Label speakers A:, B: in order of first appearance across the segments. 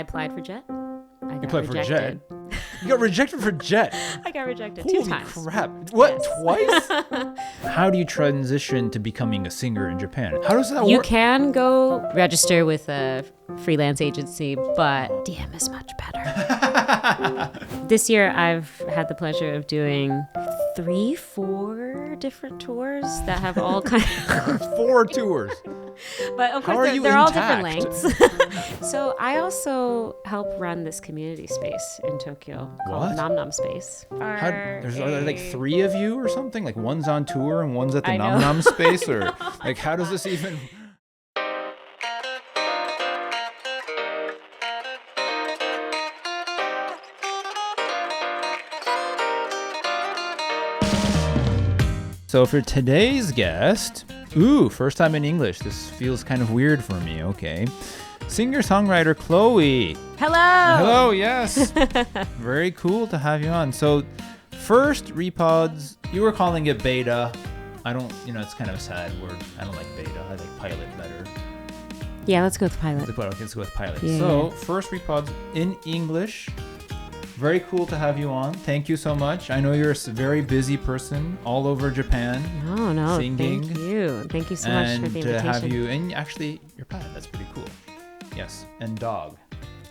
A: applied for JET. I got
B: applied
A: rejected.
B: for JET? You got rejected for JET?
A: I got rejected
B: Holy
A: 2 times.
B: crap. What,
A: Yes.
B: twice? How do you transition to becoming a singer in Japan? How does that
A: You
B: work?
A: can go register with a freelance agency, but DM is much better. This year, I've had the pleasure of doing 3-4 different tours that have all kind of...
B: 4 tours.
A: But of
B: How
A: course,
B: are you
A: they're all
B: intact?
A: different lengths. So I also help run this community space in Tokyo called
B: What?
A: Nam Nam Space.
B: Are there like 3 of you or something? Like one's on tour and one's at the
A: I
B: Nam
A: know.
B: Nam space? Or like how does this even... So for today's guest, first time in English. This feels kind of weird for me. Okay. Singer-songwriter Chloe.
A: Hello!
B: Hello, yes. Very cool to have you on. So first Repods, you were calling it beta. I don't, it's kind of a sad word. I don't like beta. I like pilot better.
A: Yeah, let's go with pilot.
B: Let's go with pilot.
A: Yeah.
B: So first Repods in English. Very cool to have you on. Thank you so much. I know you're a very busy person all over Japan.
A: No,
B: singing,
A: thank you. Thank you so much for the
B: And to
A: invitation.
B: have you, and actually your pet, that's pretty cool. Yes, and dog.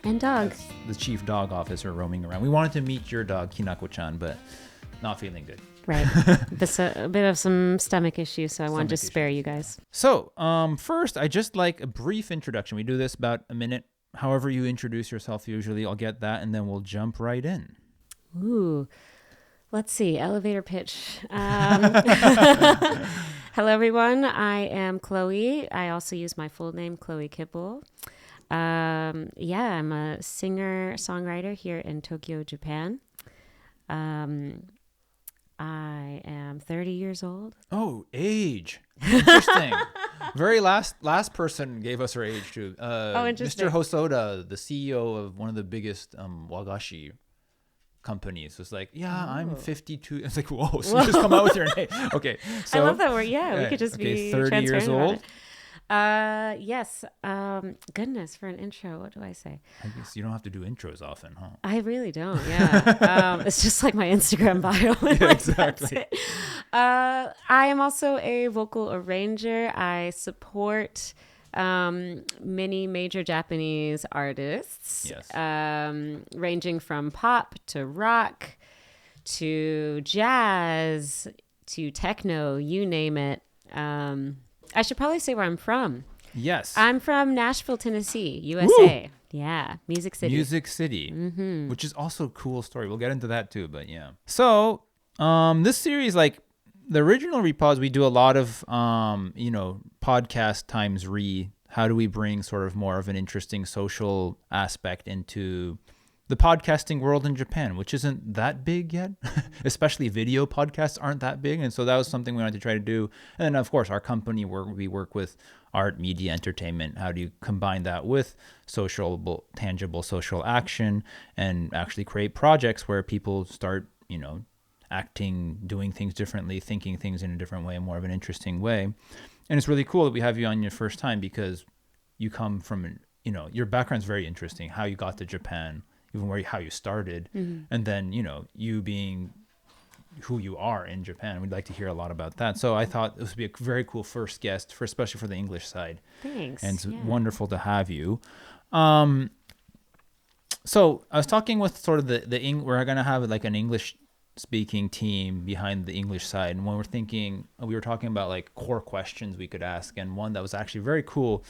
A: And dog.
B: That's the chief dog officer roaming around. We wanted to meet your dog, Hinako-chan, but not feeling good.
A: Right. A bit of some stomach issues, so I wanted to
B: Stomach
A: spare you guys.
B: So, first, I just like a brief introduction. We do this about a minute. However you introduce yourself, usually I'll get that, and then we'll jump right in.
A: Ooh. Let's see. Elevator pitch. Hello, everyone. I am Chloe. I also use my full name, Chloe Kipple. I'm a singer-songwriter here in Tokyo, Japan. I am 30 years old.
B: Oh, age. Interesting. Very last person gave us her age too.
A: Interesting.
B: Mr. Hosoda, the CEO of one of the biggest wagashi companies, was like, I'm 52. It's like, whoa, so you just come out with your name. Okay. So
A: I love that word. Yeah, we could just be
B: 30 years
A: transparent about
B: old.
A: it. Yes. Goodness, for an intro, what do I say?
B: I guess you don't have to do intros often, huh?
A: I really don't. Yeah. It's just like my Instagram bio.
B: Yeah, exactly.
A: That's it. I am also a vocal arranger. I support many major Japanese artists.
B: Yes.
A: Ranging from pop to rock to jazz to techno, you name it. I should probably say where I'm from.
B: Yes.
A: I'm from Nashville, Tennessee, USA. Woo! Yeah, Music City.
B: Music City, which is also a cool story. We'll get into that too, but yeah. So, this series, like the original Repods, we do a lot of, podcast times how do we bring sort of more of an interesting social aspect into the podcasting world in Japan, which isn't that big yet, especially video podcasts aren't that big. And so that was something we wanted to try to do. And then, of course, our company where we work with art, media, entertainment. How do you combine that with tangible social action and actually create projects where people start, acting, doing things differently, thinking things in a different way, more of an interesting way. And it's really cool that we have you on your first time because you come from, your background's very interesting, how you got to Japan, even how you started, and then, you being who you are in Japan. We'd like to hear a lot about that. So I thought this would be a very cool first guest, especially for the English side.
A: Thanks.
B: And it's wonderful to have you. So I was talking with sort of we're going to have like an English speaking team behind the English side. And when we were talking about like core questions we could ask. And one that was actually very cool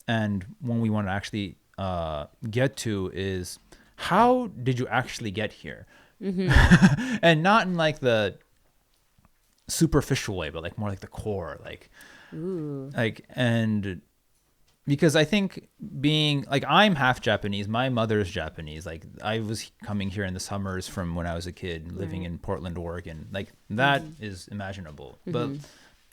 B: and one we want to actually get to is, how did you actually get here? And not in like the superficial way, but like more like the core, and because I think being like, I'm half Japanese, my mother's Japanese. Like I was coming here in the summers from when I was a kid living in Portland, Oregon. Like that is imaginable. But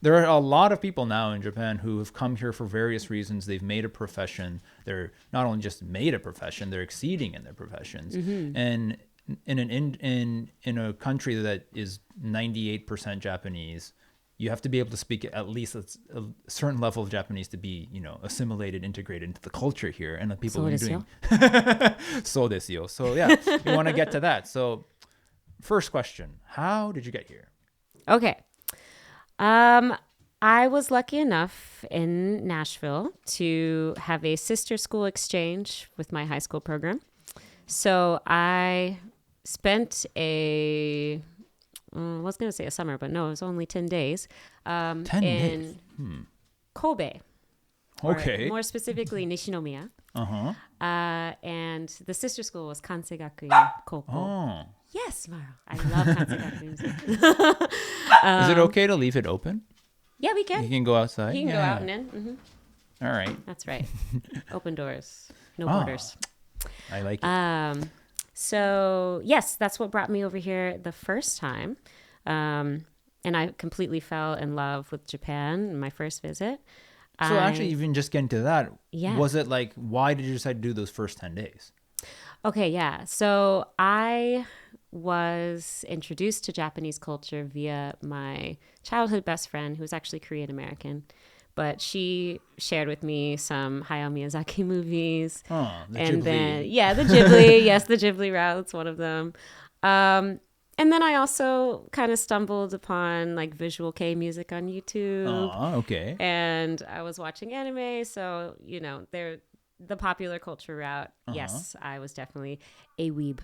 B: there are a lot of people now in Japan who have come here for various reasons. They've made a profession. They're not only just made a profession, they're exceeding in their professions. And in a country that is 98% Japanese, you have to be able to speak at least a certain level of Japanese to be, assimilated, integrated into the culture here. And the people who are doing so desu yo. So yeah, you want to get to that. So first question, how did you get here?
A: Okay. I was lucky enough in Nashville to have a sister school exchange with my high school program. So I spent I was going to say a summer, but no, it was only 10 days.
B: 10 days?
A: Kobe.
B: Okay.
A: Or more specifically, Nishinomiya.
B: Uh-huh.
A: And the sister school was Kansei Gakuin Koko.
B: Oh.
A: Yes, Maro. I love Kansei Gakuin.
B: Is it okay to leave it open?
A: Yeah, we can.
B: You can go outside?
A: You can go out and in. Mm-hmm.
B: All right.
A: That's right. Open doors. No borders.
B: I like it.
A: So, yes, that's what brought me over here the first time. And I completely fell in love with Japan my first visit.
B: So actually, even just getting to that,
A: yeah.
B: Was it like, why did you decide to do those first 10 days?
A: Okay, yeah. So I was introduced to Japanese culture via my childhood best friend, who was actually Korean American. But she shared with me some Hayao Miyazaki movies.
B: Oh, the
A: and
B: Ghibli.
A: Then, yeah, the Ghibli. Yes, the Ghibli route. That's one of them. And then I also kind of stumbled upon like Visual Kei music on YouTube.
B: Oh, okay.
A: And I was watching anime. So, they're the popular culture route. Yes, I was definitely a weeb.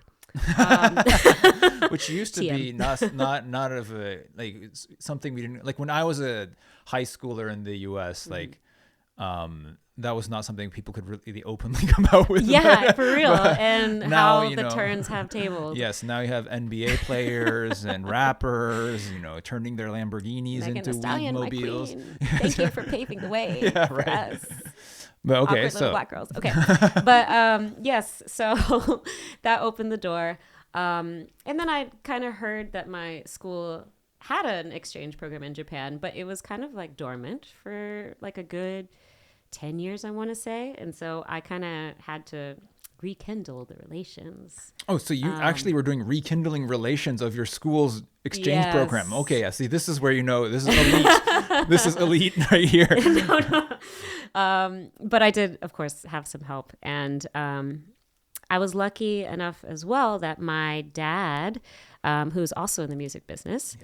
B: Which used to be not of a like something we didn't like when I was a high schooler in the US. Like that was not something people could really openly come out with.
A: Yeah, for real. And
B: now,
A: how the turns have tables.
B: Yes, now you have NBA players and rappers, turning their Lamborghinis
A: Megan
B: into
A: Thee Stallion,
B: Weedmobiles.
A: Thank you for paving the way for us.
B: But okay,
A: Awkward little black girls. Okay. But yes, so that opened the door. And then I kind of heard that my school had an exchange program in Japan, but it was kind of like dormant for like a good 10 years, I want to say. And so I kind of had to rekindle the relations.
B: Oh, so you actually were doing rekindling relations of your school's exchange program. Okay, yeah. See, this is where this is elite. This is elite right here.
A: No. But I did, of course, have some help. And I was lucky enough as well that my dad, who's also in the music business,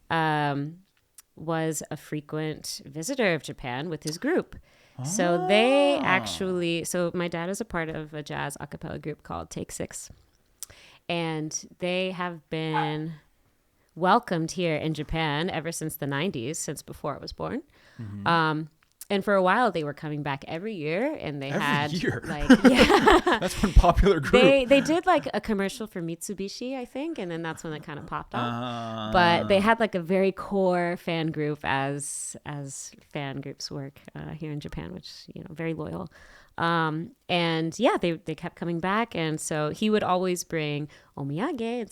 A: was a frequent visitor of Japan with his group. So they actually, my dad is a part of a jazz a cappella group called Take Six. And they have been welcomed here in Japan ever since the 90s, since before I was born. Mm-hmm. And for a while, they were coming back every year, and they had like, yeah,
B: that's one popular group.
A: They did like a commercial for Mitsubishi, I think, and then that's when it kind of popped up. But they had like a very core fan group, as fan groups work here in Japan, which very loyal. And yeah, they kept coming back, and so he would always bring omiyage and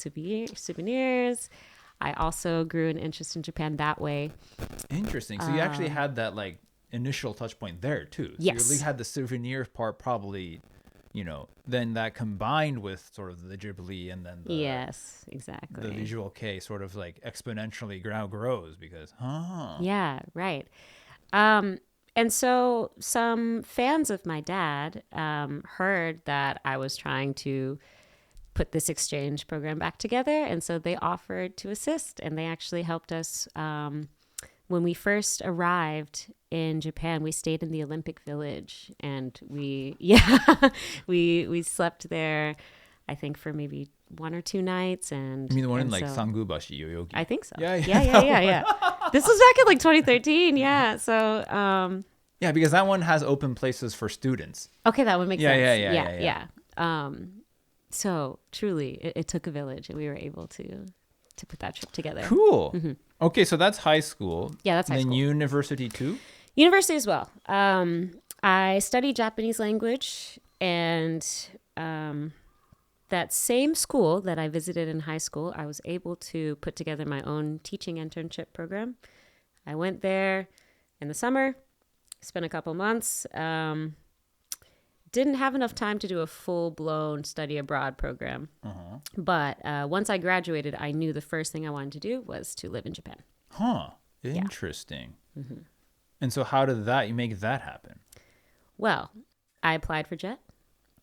A: souvenirs. I also grew an interest in Japan that way.
B: Interesting. So you actually had that like initial touch point there too. So
A: yes.
B: You really had the souvenir part probably, then that combined with sort of the Ghibli and then the,
A: yes, exactly,
B: the Visual Kei sort of like exponentially grows because,
A: yeah, right. And so some fans of my dad heard that I was trying to put this exchange program back together. And so they offered to assist, and they actually helped us. When we first arrived in Japan, we stayed in the Olympic Village, and we slept there, I think, for maybe 1 or 2 nights. And
B: you mean the one in like Sangubashi, Yoyogi?
A: I think so.
B: Yeah.
A: This was back in like 2013. Yeah. So
B: yeah, because that one has open places for students.
A: Okay, that would make sense.
B: Yeah.
A: So truly, it took a village, and we were able to put that trip together.
B: Cool. Mm-hmm. Okay, so that's high school.
A: Yeah, that's high school.
B: Then university too?
A: University as well. I studied Japanese language, and that same school that I visited in high school, I was able to put together my own teaching internship program. I went there in the summer, spent a couple months. Didn't have enough time to do a full-blown study abroad program. But once I graduated, I knew the first thing I wanted to do was to live in Japan.
B: Huh. Interesting. And so how did you make that happen?
A: Well, I applied for JET.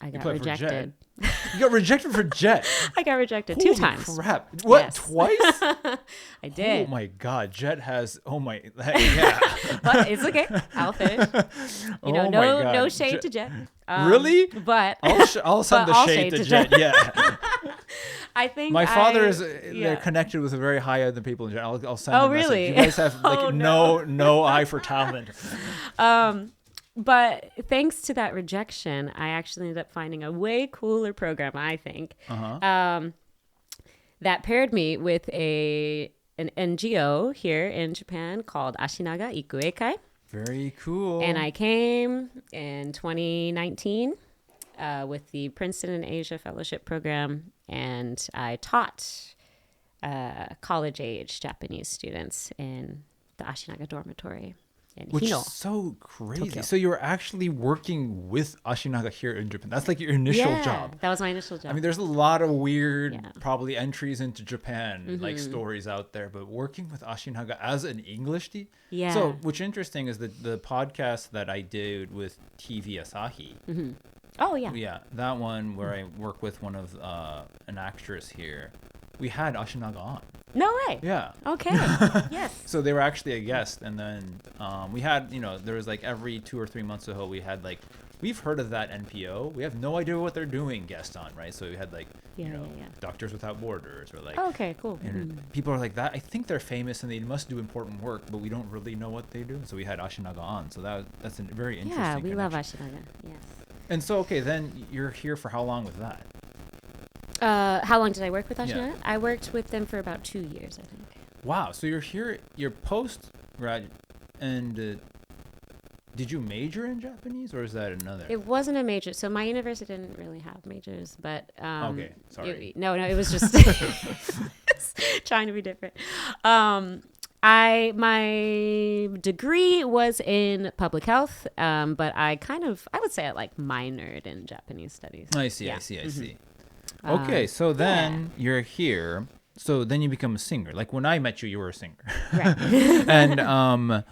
A: I got rejected.
B: You got rejected for JET?
A: I got rejected
B: Holy
A: 2 times.
B: Crap. What?
A: Yes.
B: Twice?
A: I did.
B: Oh my God. JET has, yeah.
A: But it's okay. I'll finish. You know, no shade to JET.
B: Really?
A: But
B: I'll send the shade to JET. Yeah.
A: I think
B: my father is they're connected with very high other people in JET. I'll send them a message.
A: Really?
B: You guys have like no eye for talent.
A: But thanks to that rejection, I actually ended up finding a way cooler program, I think, that paired me with an NGO here in Japan called Ashinaga Ikuekai.
B: Very cool.
A: And I came in 2019 with the Princeton in Asia Fellowship Program, and I taught college-age Japanese students in the Ashinaga dormitory.
B: Which is so crazy. Tokyo. So you were actually working with Ashinaga here in Japan. That's like your initial job.
A: That was my initial job.
B: I mean, there's a lot of weird, probably entries into Japan, like stories out there. But working with Ashinaga as an English teacher.
A: Yeah.
B: So what's interesting is that the podcast that I did with TV Asahi.
A: Oh, yeah.
B: Yeah, that one where I work with one of an actress here. We had Ashinaga on.
A: No way.
B: Yeah.
A: Okay. Yes.
B: So they were actually a guest, and then we had, there was like every 2 or 3 months ago, we had like, we've heard of that NPO. We have no idea what they're doing guest on, right? So we had like, Doctors Without Borders or like.
A: Oh, okay, cool.
B: People are like that. I think they're famous and they must do important work, but we don't really know what they do. So we had Ashinaga on. So that's a very interesting.
A: Yeah, we love Ashinaga. Yes.
B: And so, okay, then you're here for how long with that?
A: How long did I work with Ashinaga?
B: Yeah.
A: I worked with them for about 2 years, I think.
B: Wow. So you're here, you're post-grad, and did you major in Japanese, or is that another?
A: It wasn't a major. So my university didn't really have majors, but...
B: okay, sorry.
A: It was just trying to be different. My degree was in public health, but I would say I like minored in Japanese studies.
B: I see. Okay, so then you're here. So then you become a singer. Like when I met you, you were a singer.
A: Right.
B: And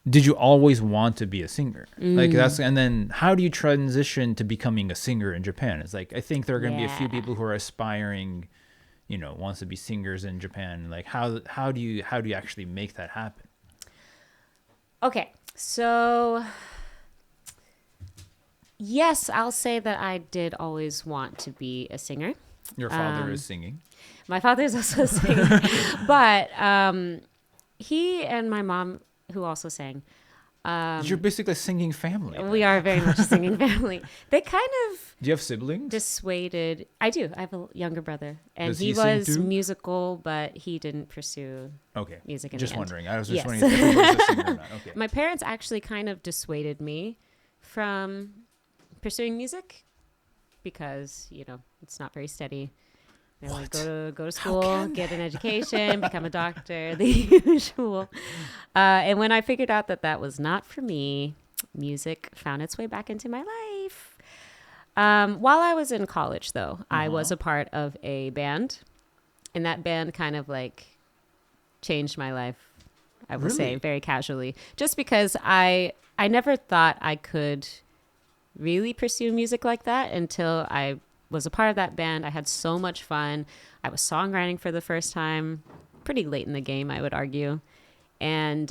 B: did you always want to be a singer? And then how do you transition to becoming a singer in Japan? It's like, I think there are going to be a few people who are aspiring, wants to be singers in Japan. Like how do you actually make that happen?
A: Okay, so yes, I'll say that I did always want to be a singer.
B: Your father is singing.
A: My father is also a singer, but he and my mom, who also sang.
B: You're basically a singing family.
A: We are very much a singing family. They kind of...
B: Do you have siblings?
A: Dissuaded. I do. I have a younger brother. And
B: Does
A: he
B: sing
A: was
B: too?
A: musical, but he didn't pursue music in
B: just
A: the end.
B: wondering. I was just
A: Yes.
B: wondering if everyone was a singer or not. Okay.
A: My parents actually kind of dissuaded me from pursuing music because, it's not very steady. They're like, go to school, get an education, become a doctor, the usual. And when I figured out that was not for me, music found its way back into my life. While I was in college, though, I was a part of a band. And that band kind of like changed my life, I will say, very casually. Just because I never thought I could really pursue music like that until I was a part of that band. I had so much fun. I was songwriting for the first time, pretty late in the game, I would argue. And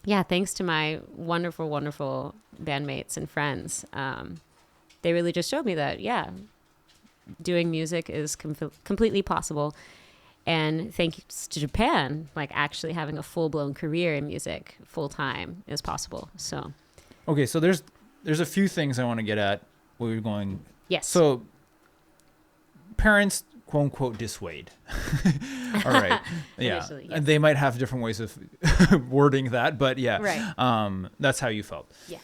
A: thanks to my wonderful, wonderful bandmates and friends, they really just showed me that, doing music is completely possible. And thanks to Japan, like actually having a full-blown career in music full time is possible. So,
B: okay, so there's a few things I want to get at where you're going.
A: Yes.
B: So parents, quote unquote, dissuade. All right. Yeah.
A: Initially, yes.
B: And they might have different ways of wording that, but yeah.
A: Right.
B: That's how you felt.
A: Yeah.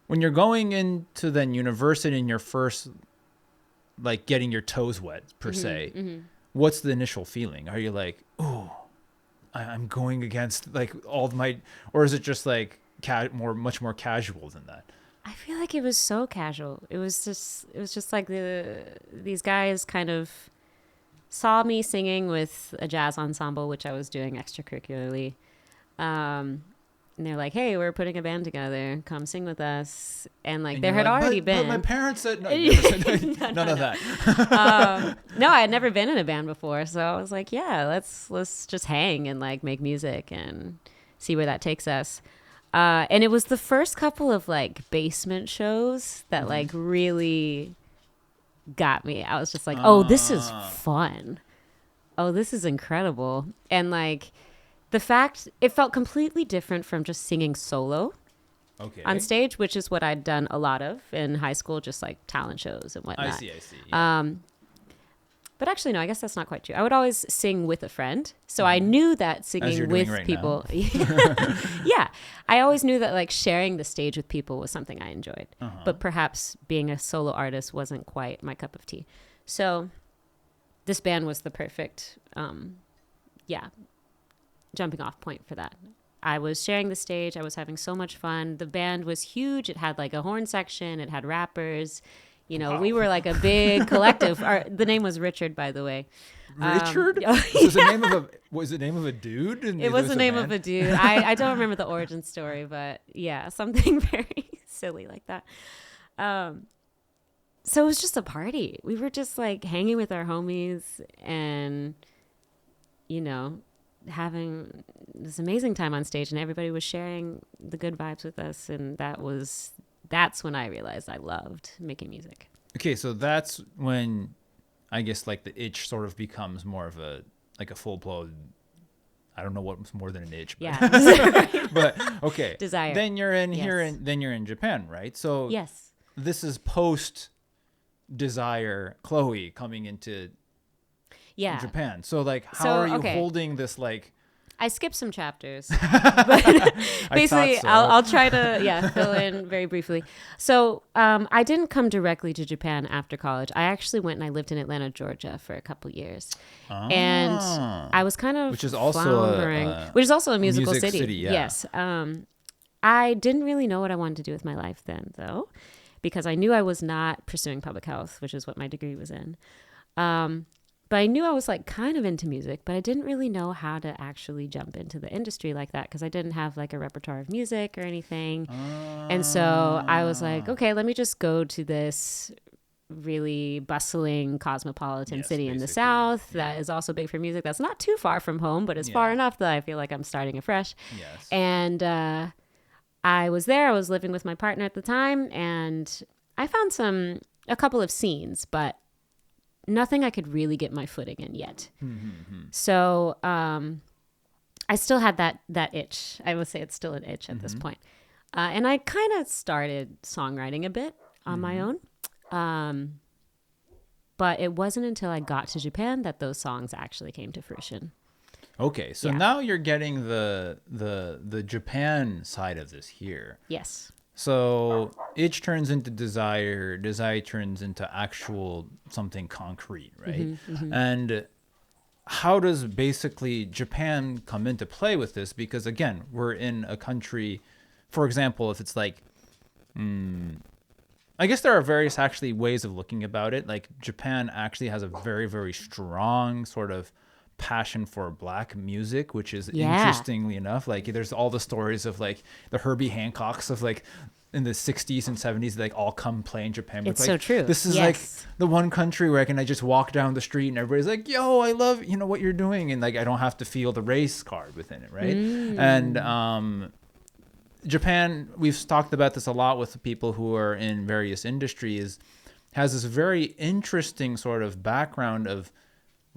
B: When you're going into then university and you're first like getting your toes wet per se, what's the initial feeling? Are you like, oh, I'm going against like all my, or is it just like much more casual than that?
A: I feel like it was so casual. It was just like these guys kind of saw me singing with a jazz ensemble, which I was doing extracurricularly. And they're like, hey, we're putting a band together. Come sing with us. And like,
B: And
A: there
B: you're
A: had
B: like,
A: already
B: but
A: been.
B: my parents said no. You never said none of that.
A: No, I had never been in a band before. So I was like, yeah, let's just hang and like make music and see where that takes us. And it was the first couple of like basement shows that like really got me. I was just like, oh, this is fun. Oh, this is incredible. And like the fact it felt completely different from just singing solo on stage, which is what I'd done a lot of in high school, just like talent shows and whatnot.
B: I see. Yeah.
A: But actually, no, I guess that's not quite true. I would always sing with a friend. So I knew that singing with people. Yeah. I always knew that like sharing the stage with people was something I enjoyed. But perhaps being a solo artist wasn't quite my cup of tea. So this band was the perfect, jumping off point for that. I was sharing the stage. I was having so much fun. The band was huge. It had like a horn section. It had rappers. You know, we were like a big collective. The name was Richard, by the way.
B: Richard? Was the name of a dude?
A: It was the name of a dude. I don't remember the origin story, but yeah, something very silly like that. So it was just a party. We were just like hanging with our homies and, you know, having this amazing time on stage, and everybody was sharing the good vibes with us. And that's when I realized I loved making music. Okay,
B: so that's when I guess like the itch sort of becomes more of a full-blown, I don't know what's more than an itch. But,
A: yeah.
B: but okay.
A: Desire.
B: Then you're in here and then you're in Japan, right? So
A: yes.
B: This is post Desire Chloe coming into Japan. So like how are you holding this like
A: I skipped some chapters, but basically I'll try to fill in very briefly. So I didn't come directly to Japan after college. I actually went and I lived in Atlanta, Georgia for a couple years. And I was kind of
B: which is also
A: a musical city.
B: Yeah.
A: Yes. I didn't really know what I wanted to do with my life then, though, because I knew I was not pursuing public health, which is what my degree was in. But I knew I was like kind of into music, but I didn't really know how to actually jump into the industry like that because I didn't have like a repertoire of music or anything. And so I was like, okay, let me just go to this really bustling cosmopolitan city in the South that is also big for music. That's not too far from home, but it's far enough that I feel like I'm starting afresh.
B: Yes.
A: And I was there. I was living with my partner at the time, and I found a couple of scenes, but nothing I could really get my footing in yet. So I still had that itch. I would say it's still an itch at this point. And I kind of started songwriting a bit on my own. But it wasn't until I got to Japan that those songs actually came to fruition.
B: Okay, so now you're getting the Japan side of this here.
A: Yes.
B: So itch turns into desire turns into actual something concrete, right? And how does basically Japan come into play with this? Because again, we're in a country, for example, if it's like, I guess there are various actually ways of looking about it. Like Japan actually has a very, very strong sort of passion for Black music, which is interestingly enough, like there's all the stories of like the Herbie Hancocks of like in the 60s and 70s, they like all come play in Japan.
A: It's
B: like,
A: so true.
B: This is like the one country where I just walk down the street and everybody's like, yo, I love, what you're doing. And like, I don't have to feel the race card within it. Right. And, Japan, we've talked about this a lot with people who are in various industries, has this very interesting sort of background of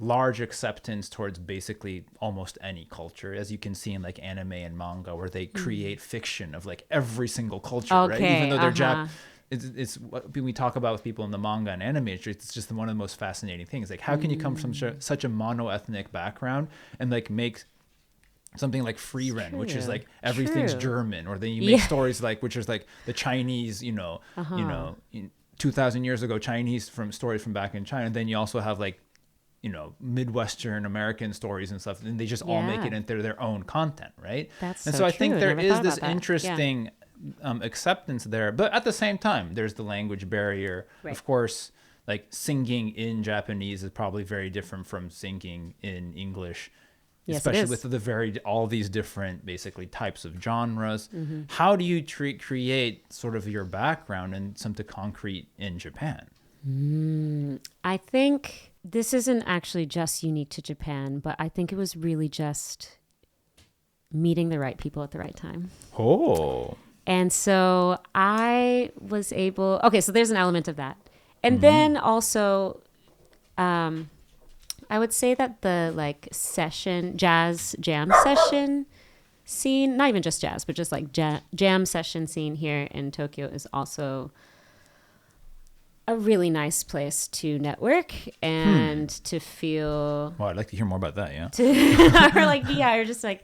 B: large acceptance towards basically almost any culture, as you can see in like anime and manga, where they create fiction of like every single culture, right? Even though they're it's what we talk about with people in the manga and anime industry. It's just one of the most fascinating things. Like, how can you come from such a mono-ethnic background and like make something like Free Ren, which is like everything's German, or then you make stories like which is like the Chinese, 2,000 years ago Chinese from stories from back in China. And then you also have like Midwestern American stories and stuff, and they just all make it into their own content, right? So I think there is this interesting acceptance there, but at the same time, there's the language barrier. Right. Of course, like singing in Japanese is probably very different from singing in English.
A: Yes,
B: especially
A: it is.
B: with all these different basically types of genres. How do you create sort of your background and something concrete in Japan?
A: I think this isn't actually just unique to Japan, but I think it was really just meeting the right people at the right time.
B: Oh.
A: And so I was able, okay, so there's an element of that. And then also, I would say that the like jazz jam session scene, not even just jazz, but just like jam session scene here in Tokyo is also a really nice place to network and to feel.
B: Well, I'd like to hear more about that. Yeah.
A: Or just like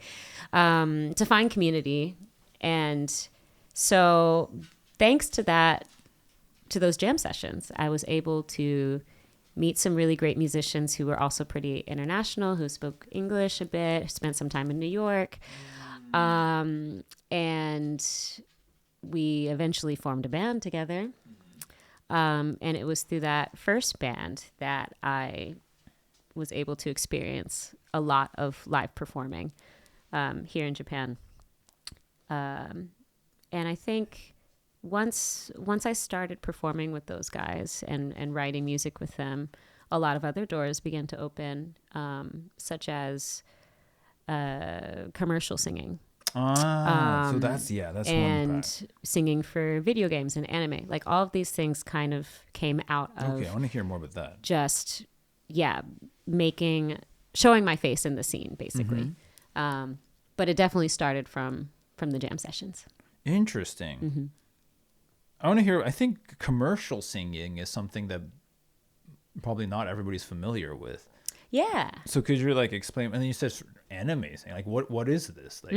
A: to find community. And so thanks to that, to those jam sessions, I was able to meet some really great musicians who were also pretty international, who spoke English a bit, spent some time in New York. And we eventually formed a band together. And it was through that first band that I was able to experience a lot of live performing here in Japan. And I think once I started performing with those guys and writing music with them, a lot of other doors began to open, such as commercial singing.
B: So that's
A: and
B: one part.
A: Singing for video games and anime. Like all of these things kind of came out of
B: Okay, I want to hear more about that.
A: just showing my face in the scene basically. But it definitely started from the jam sessions.
B: Interesting. I want to hear, I think commercial singing is something that probably not everybody's familiar with.
A: Yeah.
B: So could you like explain, and then you said anime, like what is this? Like,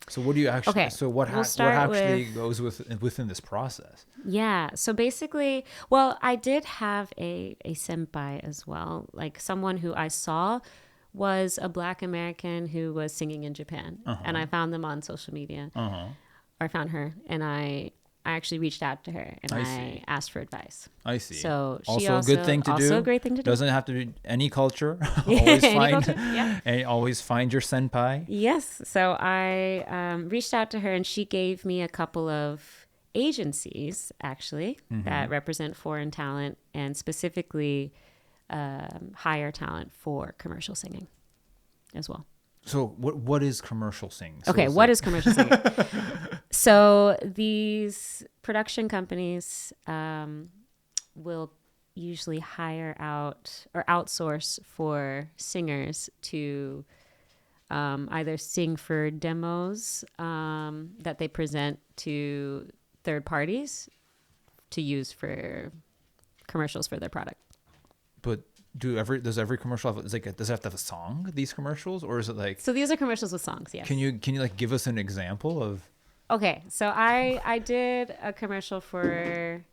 B: so what do you actually,
A: Okay,
B: so what actually goes within this process?
A: Yeah. So basically, well, I did have a senpai as well, like someone who I saw was a Black American who was singing in Japan. And I found them on social media. Or I found her, and I actually reached out to her and I asked for advice.
B: I see.
A: So she
B: also a good thing to do.
A: Also a great thing to do.
B: Doesn't have to be any culture. Always find your senpai.
A: Yes. So I reached out to her, and she gave me a couple of agencies actually that represent foreign talent and specifically hire talent for commercial singing as well.
B: So what is commercial singing?
A: Okay, what is commercial singing? So these production companies will usually hire out or outsource for singers to either sing for demos that they present to third parties to use for commercials for their product.
B: But does every commercial have, does it have to have a song, these commercials, or is it like?
A: So these are commercials with songs. Yes.
B: Can you like give us an example of?
A: Okay, so I did a commercial for.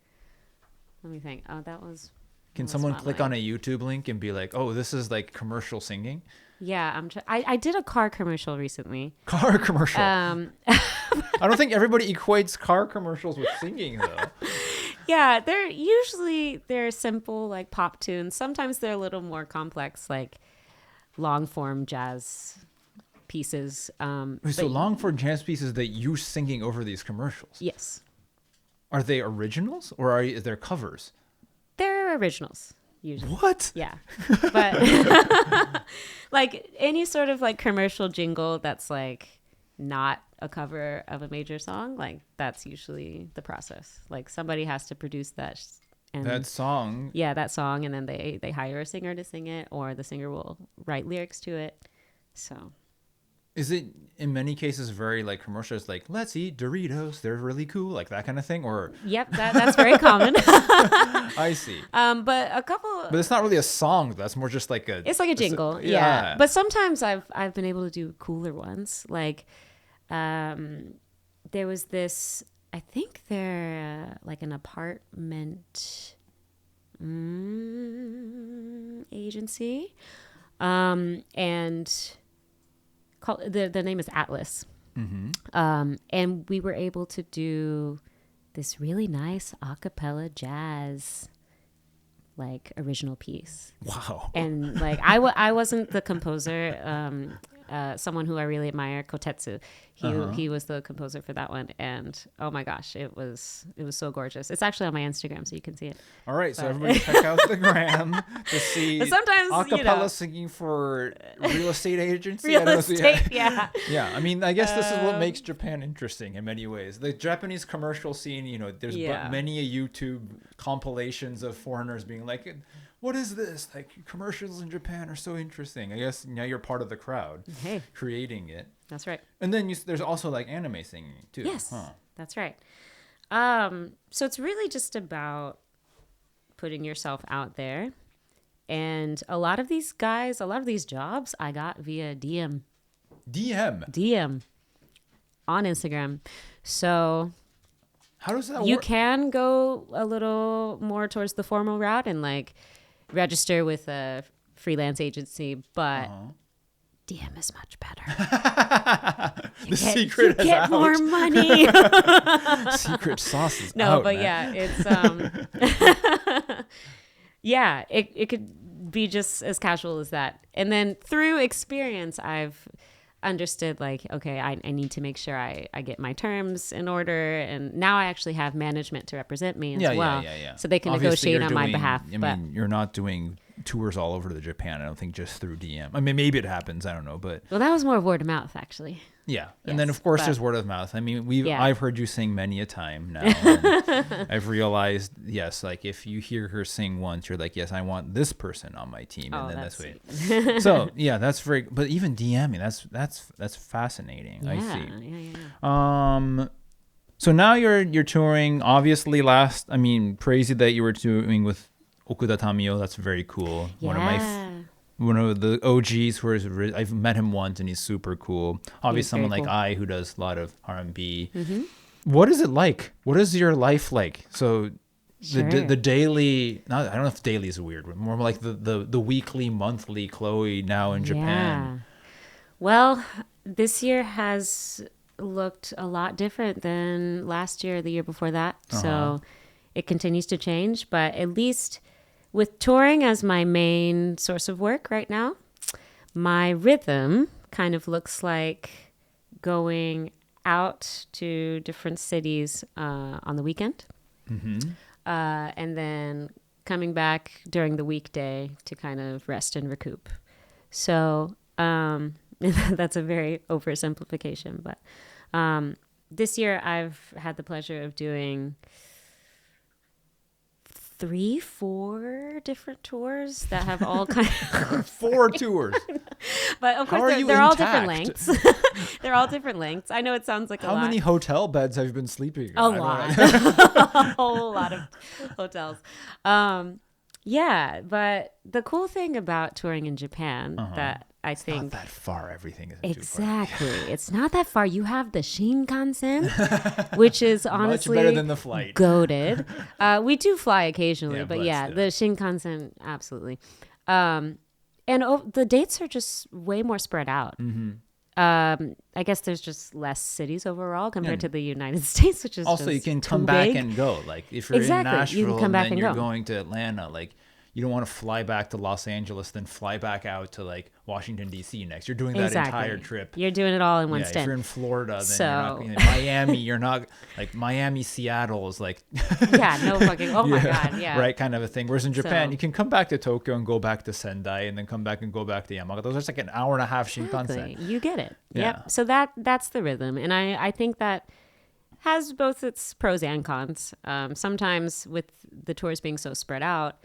A: Let me think. Oh, that was.
B: Can someone click on a YouTube link and be like, "Oh, this is like commercial singing"?
A: Yeah, I did a car commercial recently.
B: Car commercial. I don't think everybody equates car commercials with singing though.
A: Yeah, they're simple like pop tunes. Sometimes they're a little more complex, like long form jazz pieces.
B: So long form jazz pieces that you're singing over these commercials.
A: Yes.
B: Are they originals or are they covers?
A: They're originals usually.
B: What?
A: Yeah, but like any sort of like commercial jingle that's like not a cover of a major song, like that's usually the process. Like somebody has to produce that
B: song.
A: Yeah, that song, and then they hire a singer to sing it, or the singer will write lyrics to it. So
B: is it in many cases very like commercials, like let's eat Doritos, they're really cool, like that kind of thing? Or
A: yep, that's very common.
B: I see.
A: But a couple.
B: But it's not really a song. That's more just like
A: It's like a jingle. Yeah. But sometimes I've been able to do cooler ones. Like, there was this. I think they're like an apartment agency, and the name is Atlas. And we were able to do this really nice a cappella jazz like original piece.
B: Wow.
A: And like I wasn't the composer. Someone who I really admire, Kotetsu, he was the composer for that one, and oh my gosh, it was so gorgeous. It's actually on my Instagram, so you can see it.
B: All right, so everybody check out the gram to see
A: sometimes
B: acapella singing for real estate agency.
A: Real estate, yeah.
B: Yeah, I mean, I guess this is what makes Japan interesting in many ways. The Japanese commercial scene, there's many YouTube compilations of foreigners being like, what is this? Like, commercials in Japan are so interesting. I guess now you're part of the crowd creating it.
A: That's right.
B: And then there's also like anime singing too.
A: Yes, that's right. So it's really just about putting yourself out there. And a lot of these jobs I got via DM on Instagram. So
B: how does that work?
A: You can go a little more towards the formal route and like register with a freelance agency, but DM is much better.
B: Secret is out.
A: You get more money.
B: Secret sauce is out.
A: No, but
B: man.
A: it's yeah, it could be just as casual as that. And then through experience, I've understood like, okay, I need to make sure I get my terms in order, and now I actually have management to represent me as well, so they can negotiate on my behalf.
B: I mean, you're not doing tours all over Japan, I don't think, just through DM. I mean, maybe it happens, I don't know, but
A: well, that was more word of mouth actually.
B: Yeah. And then of course there's word of mouth. I mean, I've heard you sing many a time now. And I've realized, yes, like if you hear her sing once, you're like, yes, I want this person on my team. And then that's way. So yeah, that's very, but even DMing, that's fascinating.
A: Yeah,
B: I see.
A: Yeah.
B: So now you're touring, obviously crazy that you were touring with Okuda Tamio. That's very cool.
A: Yeah.
B: One of the OGs I've met him once and he's super cool. Obviously someone like I who does a lot of R&B. Mm-hmm. What is it like? What is your life like? So the daily, I don't know if daily is a weird word, more like the weekly, monthly Chloe now in Japan.
A: Well, this year has looked a lot different than last year or the year before that. So it continues to change, but at least with touring as my main source of work right now, my rhythm kind of looks like going out to different cities on the weekend, and then coming back during the weekday to kind of rest and recoup. So that's a very oversimplification, but this year I've had the pleasure of doing 3-4 different tours that have all kind of
B: 4 tours.
A: But of course they're all different lengths. They're all different lengths. I know it sounds like a lot.
B: How many hotel beds have you been sleeping in?
A: A lot. A whole lot of hotels. Yeah, but the cool thing about touring in Japan that I think
B: not that far. Everything is
A: exactly. It's not that far. You have the Shinkansen, which is honestly
B: much better than the flight.
A: Goated. We do fly occasionally, but the Shinkansen absolutely. And the dates are just way more spread out. Mm-hmm. I guess there's just less cities overall compared to the United States, which is
B: also
A: just
B: you can come back and go. Like if you're in Nashville
A: you can come back
B: and
A: then
B: you're
A: go.
B: going to Atlanta, like you don't want to fly back to Los Angeles, then fly back out to like Washington D.C. next. You're doing that entire trip.
A: You're doing it all in one stint.
B: If you're in Florida, then you're not. Miami, you're not like Miami, Seattle is like.
A: No fucking. Oh my god, yeah.
B: Right, kind of a thing. Whereas in Japan, you can come back to Tokyo and go back to Sendai, and then come back and go back to Yamagata. Those are like an hour and a half Shinkansen.
A: You get it.
B: Yeah.
A: Yep. So that's the rhythm, and I think that has both its pros and cons. Sometimes with the tours being so spread out,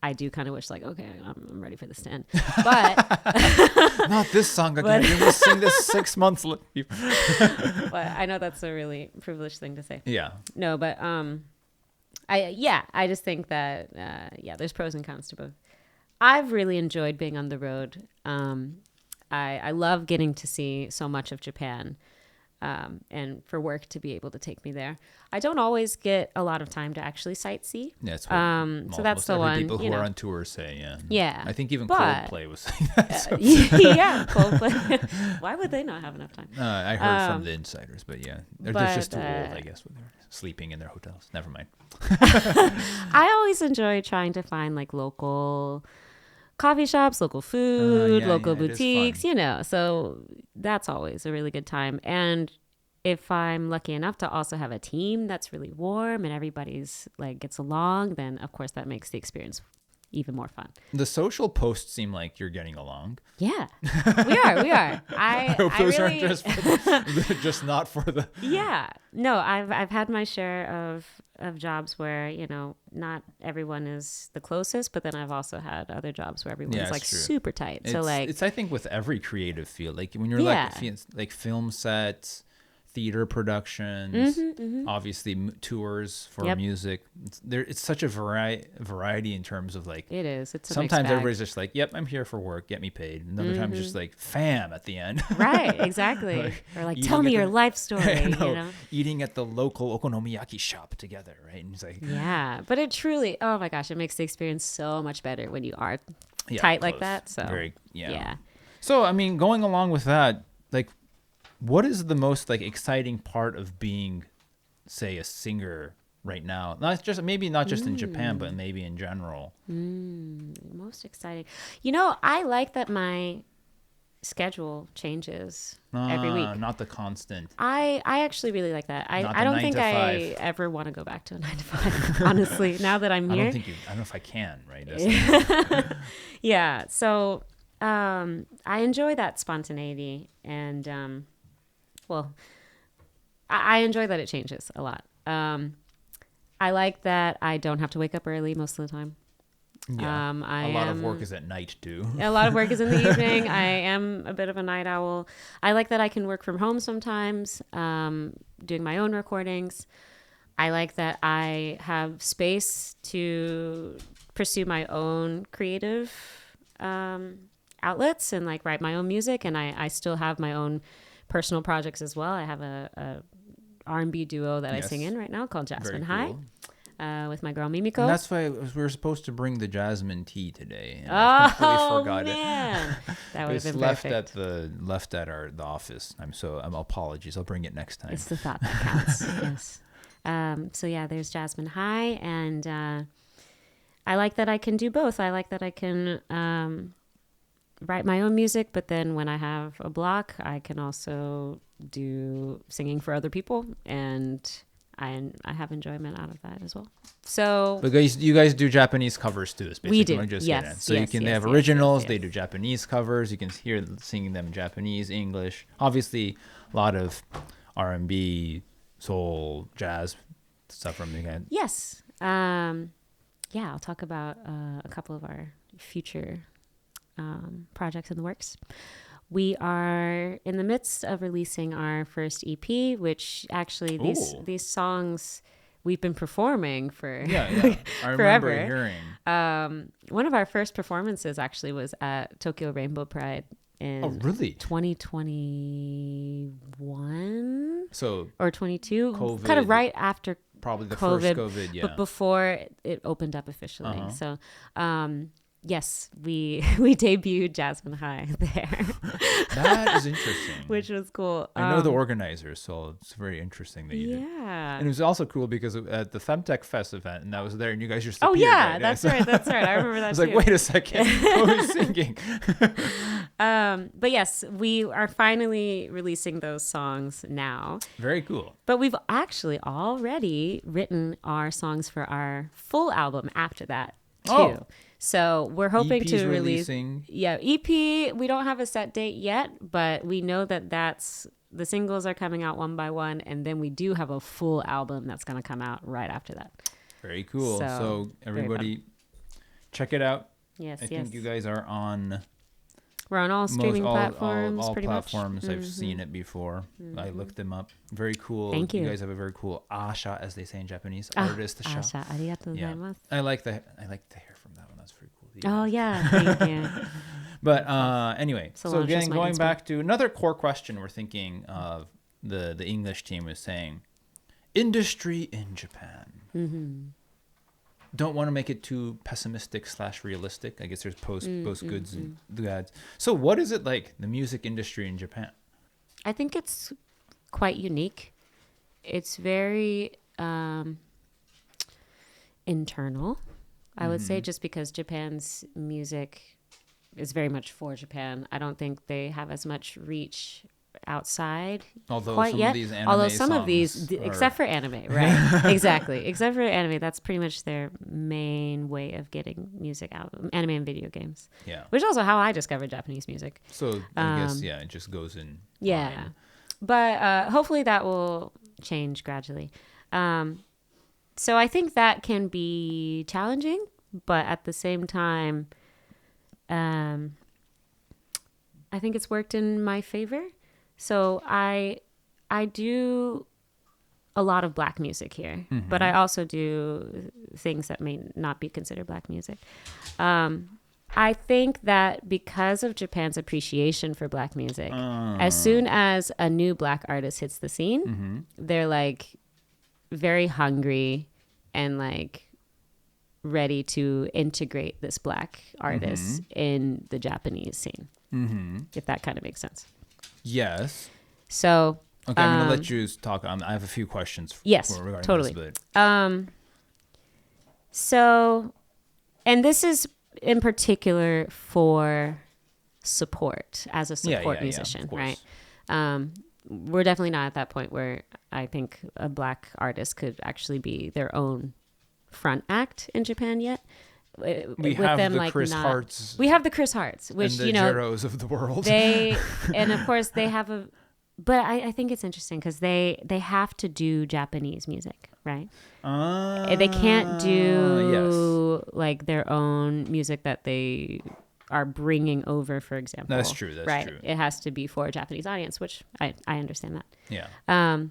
A: I do kind of wish like, okay, I'm ready for this to end. But
B: not this song again. You're going to sing this 6 months later.
A: But I know that's a really privileged thing to say.
B: Yeah.
A: No, but I just think that there's pros and cons to both. I've really enjoyed being on the road. I love getting to see so much of Japan. And for work to be able to take me there. I don't always get a lot of time to actually sightsee.
B: Yeah, that's what
A: so that's the one.
B: People who are on tour say,
A: Yeah.
B: I think even Coldplay was saying that.
A: Yeah, Coldplay. Why would they not have enough time?
B: I heard from the insiders, but yeah. They're just too old, I guess, when they're sleeping in their hotels. Never mind.
A: I always enjoy trying to find like local coffee shops, local food, local boutiques, so that's always a really good time. And if I'm lucky enough to also have a team that's really warm and everybody's like gets along, then of course that makes the experience even more fun.
B: The social posts seem like you're getting along.
A: Yeah, we are. I
B: hope those
A: really...
B: aren't just not for the.
A: Yeah, no, I've had my share of jobs where not everyone is the closest, but then I've also had other jobs where everyone's like true. Super tight. So like
B: it's I think with every creative field, like when you're like film sets, theater productions, obviously tours for music. It's such a variety in terms of like.
A: It is. It's
B: sometimes everybody's just like, "Yep, I'm here for work. Get me paid." And other times just like, "Fam" at the end.
A: Right. Exactly. Or like, "Tell me your life story."
B: Eating at the local okonomiyaki shop together, right? And it's like.
A: Yeah, but it truly. Oh my gosh, it makes the experience so much better when you are tight like that. So. Yeah.
B: So I mean, going along with that, like. What is the most like exciting part of being, say, a singer right now? Not just in Japan, but maybe in general.
A: Most exciting. I like that my schedule changes every week. Not
B: the constant.
A: I actually really like that. I don't think I ever want to go back to a 9 to 5. Honestly, now that I'm here.
B: I don't know if I can. Right.
A: Yeah. So I enjoy that spontaneity and. Well, I enjoy that it changes a lot. I like that I don't have to wake up early most of the time.
B: Yeah, a lot of work is at night too.
A: A lot of work is in the evening. I am a bit of a night owl. I like that I can work from home sometimes, doing my own recordings. I like that I have space to pursue my own creative outlets and like write my own music, and I still have my own personal projects as well. I have a R&B duo that I sing in right now called Jasmine High with my girl Mimiko.
B: And that's why we were supposed to bring the jasmine tea today. And I completely forgot it.
A: That would have been perfect.
B: Left at the office. I'm apologies. I'll bring it next time.
A: It's the thought that counts. Yes. So yeah, there's Jasmine High, and I like that I can do both. I like that I can write my own music, but then when I have a block, I can also do singing for other people, and I have enjoyment out of that as well. So,
B: but you guys do Japanese covers too.
A: We do.
B: Yes. So they have originals. They do Japanese covers. You can hear singing them in Japanese, English. Obviously, a lot of R&B, soul, jazz stuff from the end.
A: Yes. I'll talk about a couple of our future projects in the works. We are in the midst of releasing our first EP, which actually these songs we've been performing for
B: I
A: forever.
B: Remember hearing.
A: One of our first performances actually was at Tokyo Rainbow Pride in 2021 or 22,
B: COVID,
A: kind of right after
B: probably the
A: COVID,
B: first COVID,
A: but before it opened up officially. So yes, we debuted Jasmine High there.
B: That is interesting.
A: Which was cool.
B: I know the organizers, so it's very interesting that you did. And it was also cool because at the Femtech Fest event, and I was there, and you guys just appeared.
A: That's right. I remember that
B: I was
A: too.
B: like, wait a second, who's singing?
A: But yes, we are finally releasing those songs now.
B: Very cool.
A: But we've actually already written our songs for our full album after that too. So we're hoping
B: EP's
A: to release. EP. We don't have a set date yet, but we know that the singles are coming out one by one, and then we do have a full album that's going to come out right after that.
B: Very cool. So everybody, check it out.
A: Yes,
B: I think you guys are on.
A: We're on all streaming platforms.
B: All
A: pretty
B: platforms.
A: much.
B: I've seen it before. I looked them up. Very cool.
A: Thank you.
B: You guys have a very cool asha, as they say in Japanese. Artist asha.
A: Asha, arigatou gozaimasu.
B: I like the hair from that one. That's pretty cool.
A: Oh yeah, thank you.
B: But anyway, so again, going back to another core question, we're thinking of the English team was saying, industry in Japan. Don't want to make it too pessimistic / realistic. I guess there's both goods and bads. So what is it like, the music industry in Japan?
A: I think it's quite unique. It's very internal. I would say, just because Japan's music is very much for Japan. I don't think they have as much reach outside quite yet. Although some of these, except for anime, right? Exactly. Except for anime, that's pretty much their main way of getting music out. Anime and video games.
B: Yeah.
A: Which is also how I discovered Japanese music.
B: So I guess, it just goes in.
A: Yeah.
B: line.
A: But hopefully that will change gradually. So I think that can be challenging, but at the same time, I think it's worked in my favor. So I do a lot of Black music here, but I also do things that may not be considered Black music. I think that because of Japan's appreciation for Black music, as soon as a new Black artist hits the scene, they're like very hungry and like ready to integrate this Black artist in the Japanese scene, if that kind of makes sense.
B: Yes.
A: So
B: okay, I'm gonna let you talk. I have a few questions.
A: Yes,
B: regarding
A: totally.
B: This, but...
A: So, and this is in particular for support as a support musician, right? We're definitely not at that point where I think a Black artist could actually be their own front act in Japan yet.
B: We have them, the like Chris Harts.
A: We have the Chris Harts, which,
B: and the Jeros of the world.
A: And of course they have but I think it's interesting because they have to do Japanese music, right? They can't do like their own music that they are bringing over, for example.
B: That's true. That's true.
A: It has to be for a Japanese audience, which I understand that.
B: Yeah.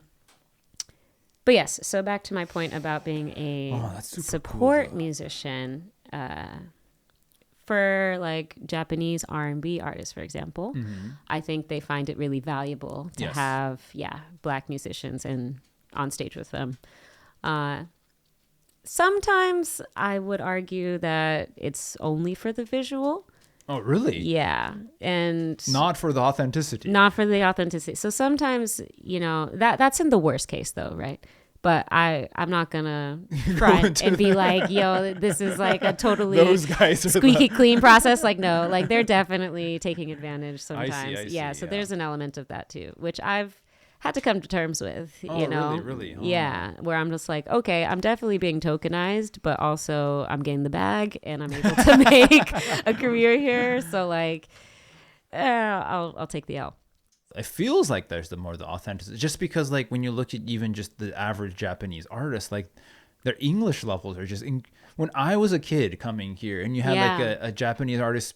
A: But yes, so back to my point about being a support musician. For like Japanese R&B artists, for example, I think they find it really valuable to have Black musicians on stage with them. Sometimes I would argue that it's only for the visual.
B: Oh, really?
A: Yeah. And
B: not for the authenticity.
A: Not for the authenticity. So sometimes, that's in the worst case though, right? But I'm not gonna front and be like, yo, this is like a totally
B: those guys are
A: squeaky clean process. Like, no, like they're definitely taking advantage sometimes.
B: I see,
A: so there's an element of that too, which I've had to come to terms with,
B: Really? Oh.
A: Yeah, where I'm just like, okay, I'm definitely being tokenized, but also I'm getting the bag and I'm able to make a career here. So like, I'll take the L.
B: It feels like there's the authenticity, just because like when you look at even just the average Japanese artist, like their English levels are just when I was a kid coming here and you had like a Japanese artist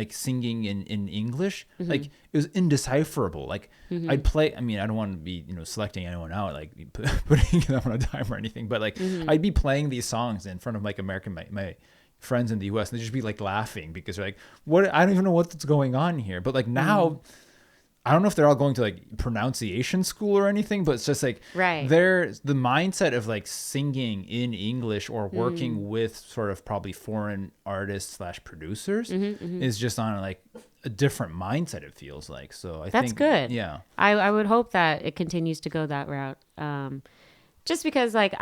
B: singing in English, like it was indecipherable. Like I'd play, I mean, I don't want to be, selecting anyone out, like putting them on a dime or anything, but like I'd be playing these songs in front of like my friends in the US and they'd just be like laughing because they're like, what? I don't even know what's going on here. But like now, I don't know if they're all going to like pronunciation school or anything, but it's just like there's the mindset of like singing in English or working with sort of probably foreign artists / producers is just on like a different mindset, it feels like. So I think that's
A: good.
B: Yeah.
A: I would hope that it continues to go that route. Just because like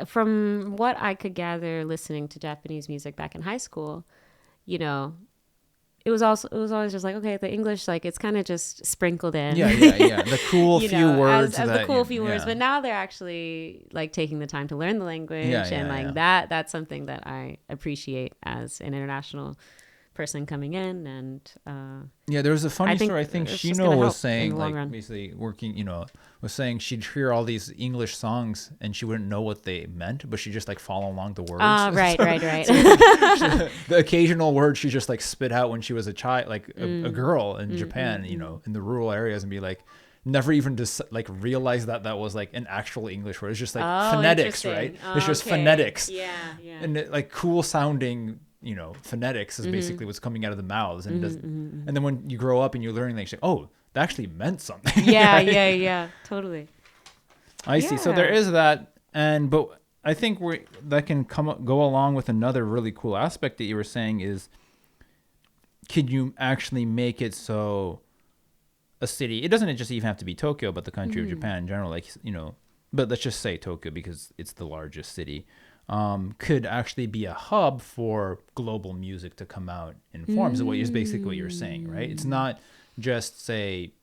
A: from what I could gather listening to Japanese music back in high school, it was always just like, okay, the English, like it's kind of just sprinkled in.
B: Yeah. The cool few words.
A: As the cool few words. But now they're actually like taking the time to learn the language. That's something that I appreciate as an international person coming in. And
B: there was a funny story. I think Shino was saying, like basically working, was saying she'd hear all these English songs and she wouldn't know what they meant, but she just like follow along the words.
A: Right.
B: The occasional word she just like spit out when she was a child, like a girl in Japan, in the rural areas, and be like, never even just like realize that was like an actual English word. It's just like phonetics, right? It's just phonetics.
A: Yeah.
B: And like cool sounding, phonetics is basically what's coming out of the mouths. And and then when you grow up and you're learning, like, that actually meant something.
A: Yeah, totally.
B: I see. So there is that, but I think that can go along with another really cool aspect that you were saying is, could you actually make it so a city? It doesn't just even have to be Tokyo, but the country of Japan in general, like but let's just say Tokyo because it's the largest city. could actually be a hub for global music to come out in forms of basically what you're saying, right? It's not just, say,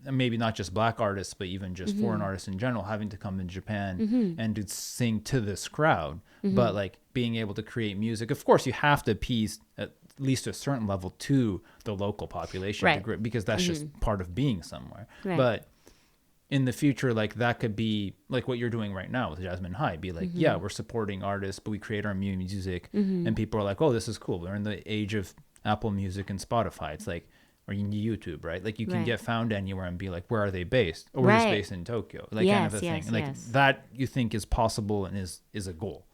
B: maybe not just black artists, but even just foreign artists in general having to come in Japan and to sing to this crowd, but like being able to create music. Of course, you have to appease at least a certain level to the local population,
A: right,
B: because that's just part of being somewhere.
A: Right.
B: But in the future, like that could be like what you're doing right now with Jasmine High, be like, yeah, we're supporting artists, but we create our music and people are like, oh, this is cool. We're in the age of Apple Music and Spotify. It's like, or YouTube, right? Like you can get found anywhere and be like, where are they based? Or we're just based in Tokyo, like kind of a thing. Like that you think is possible and is a goal.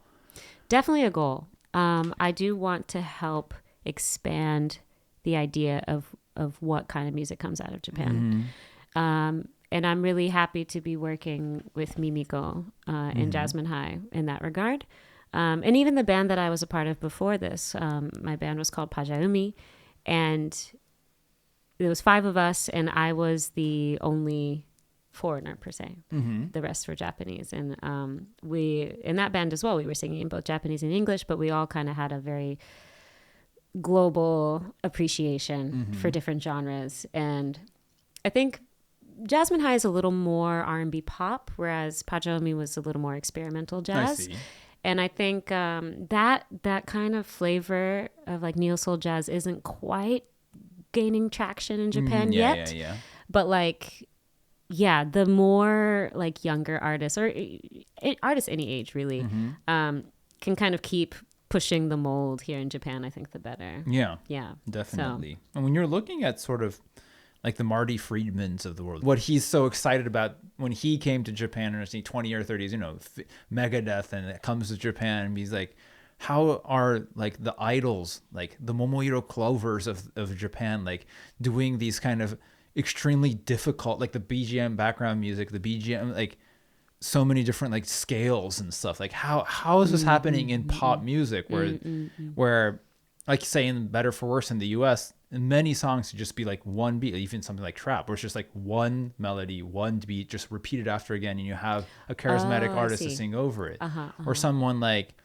A: Definitely a goal. I do want to help expand the idea of what kind of music comes out of Japan. And I'm really happy to be working with Mimiko and Jasmine High in that regard. And even the band that I was a part of before this, my band was called Pajaumi, and there was 5 of us, and I was the only foreigner per se. The rest were Japanese, and we in that band as well, we were singing in both Japanese and English, but we all kind of had a very global appreciation for different genres. And I think Jasmine High is a little more R&B pop, whereas Pajaumi was a little more experimental jazz.
B: I see.
A: And I think that kind of flavor of like neo soul jazz isn't quite gaining traction in Japan yet. But like, yeah, the more like younger artists or artists any age really can kind of keep pushing the mold here in Japan, I think the better. Yeah,
B: definitely. So. And when you're looking at sort of like the Marty Friedmans of the world, what he's so excited about when he came to Japan in his 20 or 30s, Megadeth, and it comes to Japan, and he's like, how are like the idols, like the Momohiro Clovers of Japan, like doing these kind of extremely difficult, like the BGM background music, the BGM, like so many different like scales and stuff. Like how is this happening in pop music where like say in Better for Worse in the US, in many songs to just be like one beat, even something like trap, where it's just like one melody, one beat, just repeated after again, and you have a charismatic artist to sing over it. Or someone like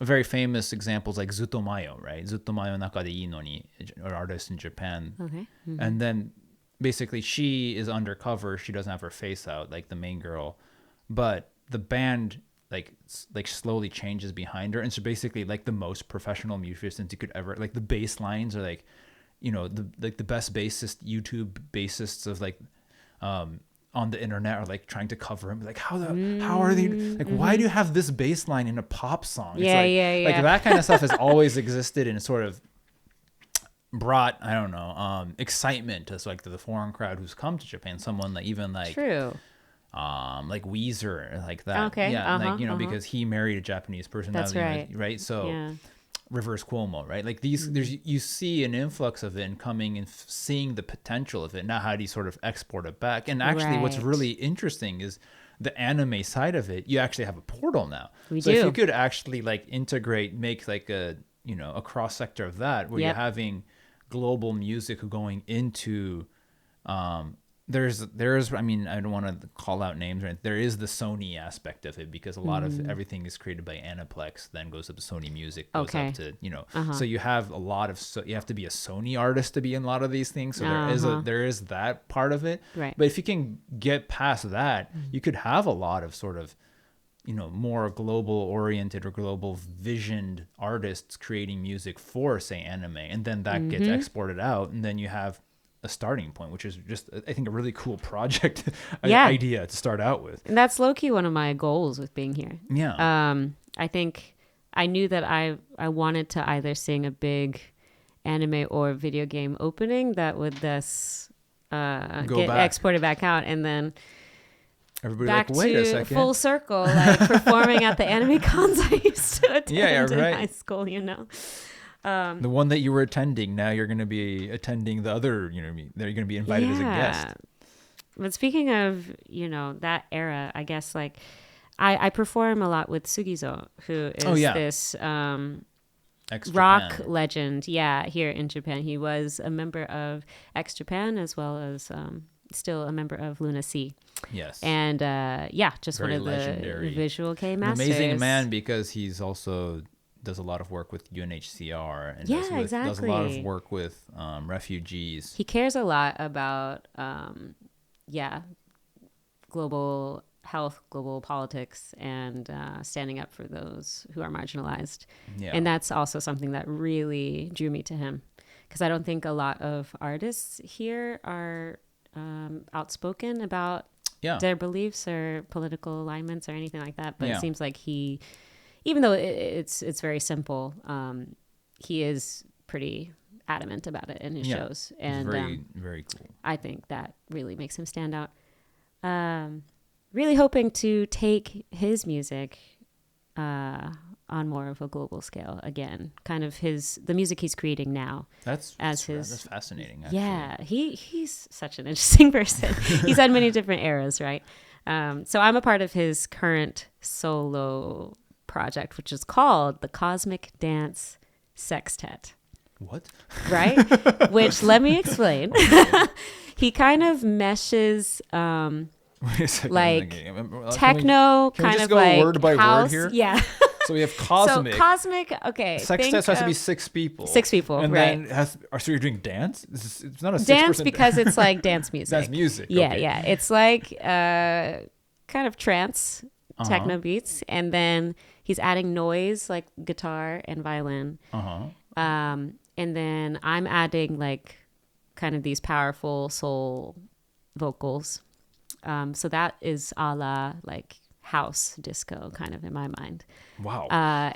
B: very famous examples like Zutomayo, right? Zutomayo Naka de Ii no ni, an artist in Japan. And then basically she is undercover, she doesn't have her face out, like the main girl, but the band like slowly changes behind her, and so basically like the most professional musicians you could ever, like the bass lines are like, the best bassist, YouTube bassists of like on the internet are like trying to cover him, like how are they like why do you have this bass line in a pop song? It's like that kind of stuff has always existed and sort of brought, I don't know, excitement to like the foreign crowd who's come to Japan. Someone like even like like Weezer, like that. Like because he married a Japanese person.
A: That's
B: right. So Rivers Cuomo, right? Like these, you see an influx of it and coming and seeing the potential of it. Now, how do you sort of export it back? And actually, what's really interesting is the anime side of it. You actually have a portal now. If you could actually like integrate, make like a a cross sector of that, where you're having global music going into there's I mean, I don't want to call out names, right? There is the Sony aspect of it, because a lot of everything is created by Aniplex, then goes up to Sony Music, goes up to so you have a lot of you have to be a Sony artist to be in a lot of these things, so there is that part of it,
A: right?
B: But if you can get past that, you could have a lot of sort of more global oriented or global visioned artists creating music for, say, anime, and then that gets exported out, and then you have a starting point, which is just, I think, a really cool project idea to start out with.
A: And that's low-key one of my goals with being here. I think I knew that I wanted to either sing a big anime or video game opening that would thus get exported back out, and then
B: everybody
A: back
B: like, wait a
A: to
B: second.
A: Full circle, like performing at the anime cons I used to attend in high school,
B: the one that you were attending, now you're going to be attending the other, they're going to be invited as a guest.
A: But speaking of, that era, I guess like I perform a lot with Sugizo, who is this rock legend, here in Japan. He was a member of X Japan as well as still a member of Luna C.
B: Yes.
A: And just
B: Very
A: one of
B: legendary.
A: the Visual Kei
B: An
A: masters.
B: amazing man, because he's also does a lot of work with UNHCR and does a lot of work with refugees.
A: He cares a lot about global health, global politics, and standing up for those who are marginalized. Yeah. And that's also something that really drew me to him, because I don't think a lot of artists here are outspoken about their beliefs or political alignments or anything like that. But it seems like he, even though it's very simple, he is pretty adamant about it in his shows. And
B: very, very cool.
A: I think that really makes him stand out. Really hoping to take his music on more of a global scale again. Kind of the music he's creating now. That's
B: fascinating. Actually.
A: Yeah, he's such an interesting person. He's had many different eras, right? So I'm a part of his current solo project, which is called the Cosmic Dance Sextet.
B: What?
A: Right? Which, let me explain. He kind of meshes
B: Wait a second,
A: like techno,
B: can we
A: kind
B: just
A: of
B: go
A: like
B: word by
A: house.
B: word here?
A: Yeah.
B: So we have cosmic.
A: So cosmic, okay.
B: Sextet has to be 6 people.
A: 6 people,
B: and
A: right.
B: Then so you're doing dance? It's not a 6-person
A: dance because it's like dance music.
B: That's music.
A: Yeah,
B: okay.
A: yeah. It's like kind of trance techno beats, and then he's adding noise like guitar and violin. And then I'm adding like kind of these powerful soul vocals. So that is a la like house disco kind of in my mind.
B: Wow.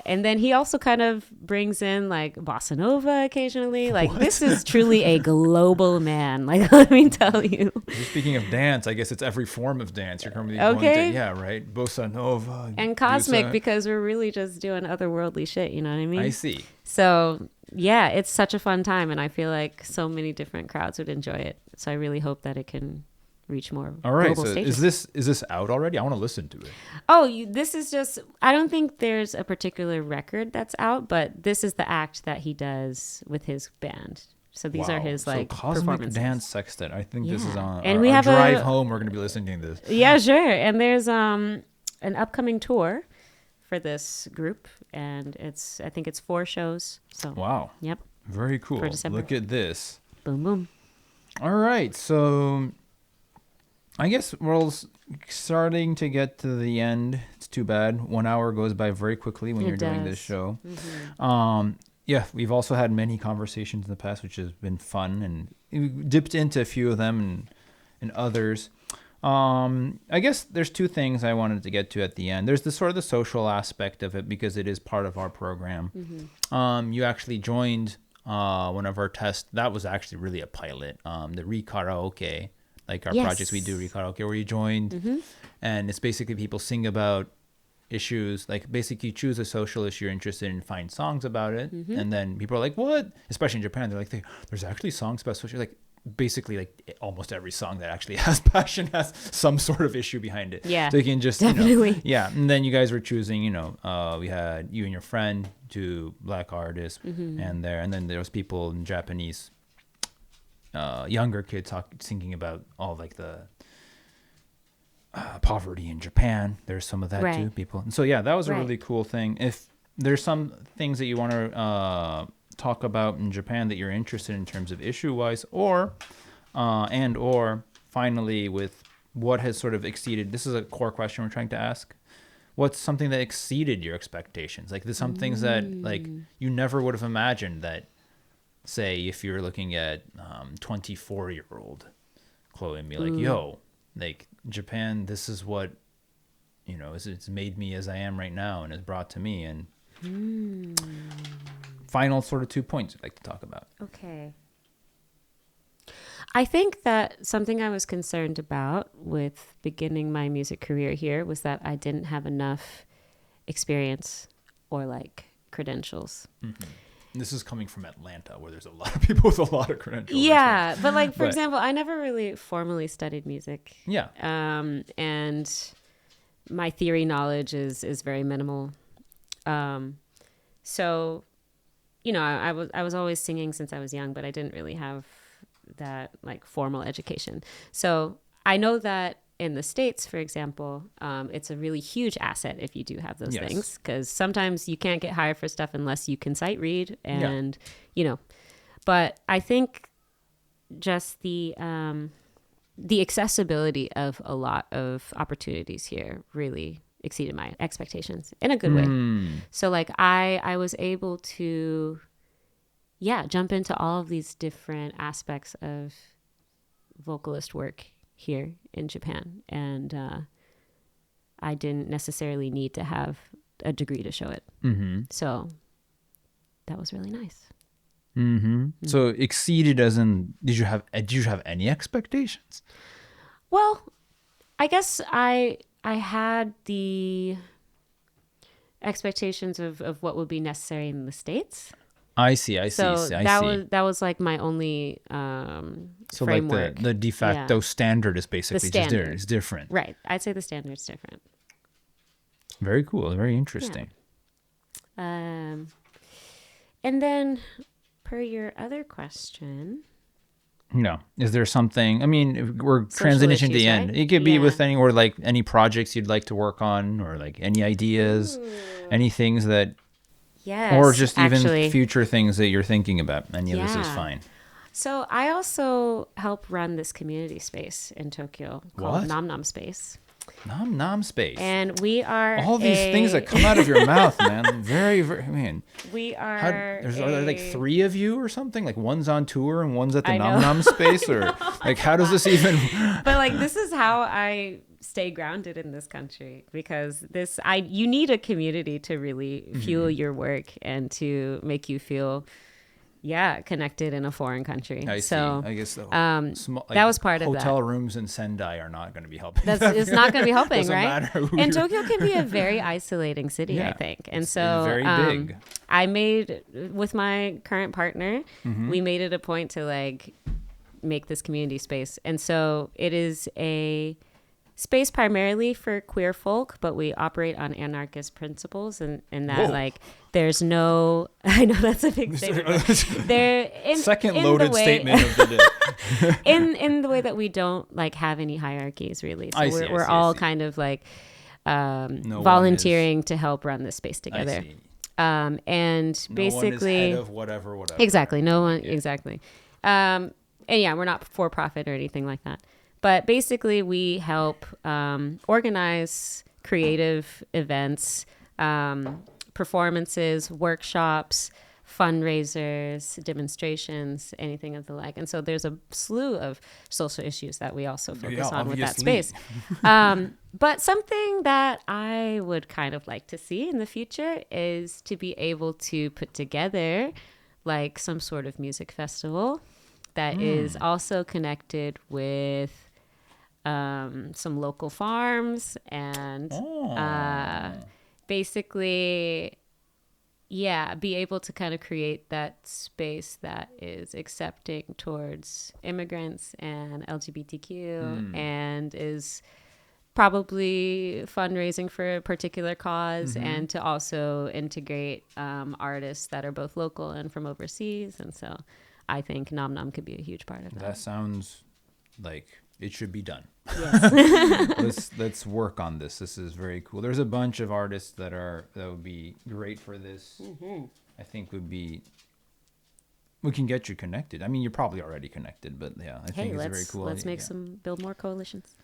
A: And then he also kind of brings in like bossa nova occasionally. Like this is truly a global man. Like, let me tell you.
B: Speaking of dance, I guess it's every form of dance. You're currently
A: okay.
B: Right? Bossa nova.
A: And cosmic, because we're really just doing otherworldly shit. You know what I mean?
B: I see.
A: So yeah, it's such a fun time. And I feel like so many different crowds would enjoy it. So I really hope that it can reach more global stages.
B: Is this out already? I want to listen to it.
A: Oh, this is just, I don't think there's a particular record that's out, but this is the act that he does with his band. So these are his like
B: Cosmic
A: performances.
B: Dance Sextet. I think this is on
A: and
B: our,
A: we
B: our
A: have
B: drive home. We're going to be listening to this.
A: Yeah, sure. And there's an upcoming tour for this group, and I think it's 4 shows. So
B: wow.
A: Yep.
B: Very cool.
A: For December.
B: Look at this.
A: Boom, boom.
B: All right. So I guess we're starting to get to the end. It's too bad. 1 hour goes by very quickly when you're doing this show. Mm-hmm. We've also had many conversations in the past, which has been fun, and we dipped into a few of them and others. I guess there's 2 things I wanted to get to at the end. There's the sort of the social aspect of it, because it is part of our program. Mm-hmm. You actually joined one of our tests. That was actually really a pilot. The Re-Karaoke. Like our projects, we do Re-Karaoke, where you joined, and it's basically people sing about issues, like basically choose a social issue you're interested in, find songs about it, and then people are like, what? Especially in Japan, they're like, there's actually songs about social, like basically like almost every song that actually has passion has some sort of issue behind it. Yeah, so you can just
A: definitely.
B: And then you guys were choosing, we had you and your friend, 2 Black artists, and then there was people in Japanese. Younger kids thinking about all like the poverty in Japan. There's some of that too, people. And so that was a really cool thing. If there's some things that you want to talk about in Japan that you're interested in terms of issue wise, or finally with what has sort of exceeded. This is a core question we're trying to ask. What's something that exceeded your expectations? Like there's some things that like you never would have imagined that. Say if you're looking at 24-year-old Chloe and be like, yo, like Japan, this is what, it's made me as I am right now and has brought to me. And final sort of 2 points I'd like to talk about.
A: Okay. I think that something I was concerned about with beginning my music career here was that I didn't have enough experience or like credentials.
B: Mm-hmm. This is coming from Atlanta, where there's a lot of people with a lot of credentials.
A: Yeah, but like, for example, I never really formally studied music.
B: Yeah.
A: And my theory knowledge is very minimal. So, I was always singing since I was young, but I didn't really have like formal education. So I know that in the States, for example, it's a really huge asset if you do have those things, because sometimes you can't get hired for stuff unless you can sight read and, but I think just the accessibility of a lot of opportunities here really exceeded my expectations in a good way. So like I was able to, jump into all of these different aspects of vocalist work here in Japan. And I didn't necessarily need to have a degree to show it. So that was really nice.
B: So exceeded as in, did you have any expectations?
A: Well, I guess I had the expectations of what would be necessary in the States.
B: I see.
A: So that was like my only
B: so
A: framework.
B: Like the de facto standard is basically just there. It's different.
A: Right. I'd say the standard's different.
B: Very cool. Very interesting.
A: And then per your other question.
B: No. Is there something, I mean, we're
A: Social
B: transitioning
A: issues,
B: to the end.
A: right?
B: It could be with any projects you'd like to work on, or like any ideas, any things that, or just even future things that you're thinking about. Any of this is fine.
A: So I also help run this community space in Tokyo called Nom Nom Space.
B: Nom Nom Space.
A: And we are
B: all these things that come out of your mouth, man. Very, very, man.
A: We are.
B: Are there like 3 of you or something? Like one's on tour and one's at the Nom Nom Space, or like how does this even?
A: But like this is how I stay grounded in this country, because you need a community to really fuel your work and to make you feel connected in a foreign country.
B: I see. I guess
A: that was part of that.
B: Hotel rooms in Sendai are not going to be helping.
A: It's not going to be helping, right? And
B: Tokyo
A: can be a very isolating city, I think. And so
B: very big.
A: I made, with my current partner, we made it a point to like make this community space. And so it is a space primarily for queer folk, but we operate on anarchist principles, and that like there's no, I know that's a big statement.
B: Second loaded statement of the day.
A: in the way that we don't like have any hierarchies really. So we're all kind of like volunteering to help run this space together. And basically,
B: no one is head of whatever.
A: Exactly. No one. Yeah. Exactly. And we're not for profit or anything like that. But basically, we help organize creative events, performances, workshops, fundraisers, demonstrations, anything of the like. And so there's a slew of social issues that we also focus on with that space. But something that I would kind of like to see in the future is to be able to put together like some sort of music festival that is also connected with some local farms and basically, be able to kind of create that space that is accepting towards immigrants and LGBTQ and is probably fundraising for a particular cause, and to also integrate artists that are both local and from overseas. And so I think Nom Nom could be a huge part of that.
B: That sounds like it should be done.
A: Yes.
B: Let's work on this. This is very cool. There's a bunch of artists that would be great for this. I think we can get you connected. I mean, you're probably already connected, but I think it's very cool.
A: Let's build more coalitions.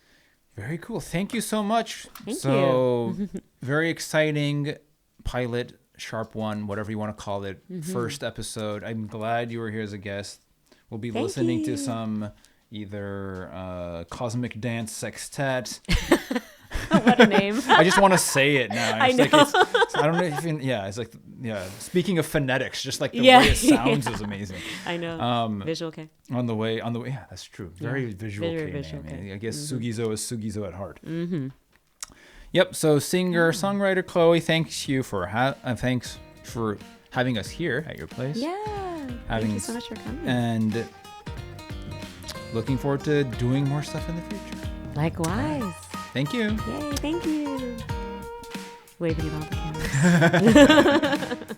B: Very cool. Thank you so much.
A: Thank you.
B: Very exciting pilot, Sharp One, whatever you want to call it, first episode. I'm glad you were here as a guest. We'll be listening to some either Cosmic Dance Sextet.
A: What a name.
B: I just want to say it now.
A: I know.
B: I don't know if it's like, speaking of phonetics, just like the way it sounds is amazing.
A: I know. Visual Kei.
B: On the way, that's true. Very Visual Kei. I guess Sugizo is Sugizo at heart. Yep. So singer-songwriter Chloe, thanks for having us here at your place.
A: Yeah. Thank you so much for coming.
B: And looking forward to doing more stuff in the future.
A: Likewise.
B: Thank you.
A: Yay, thank you. Waving at all the cameras.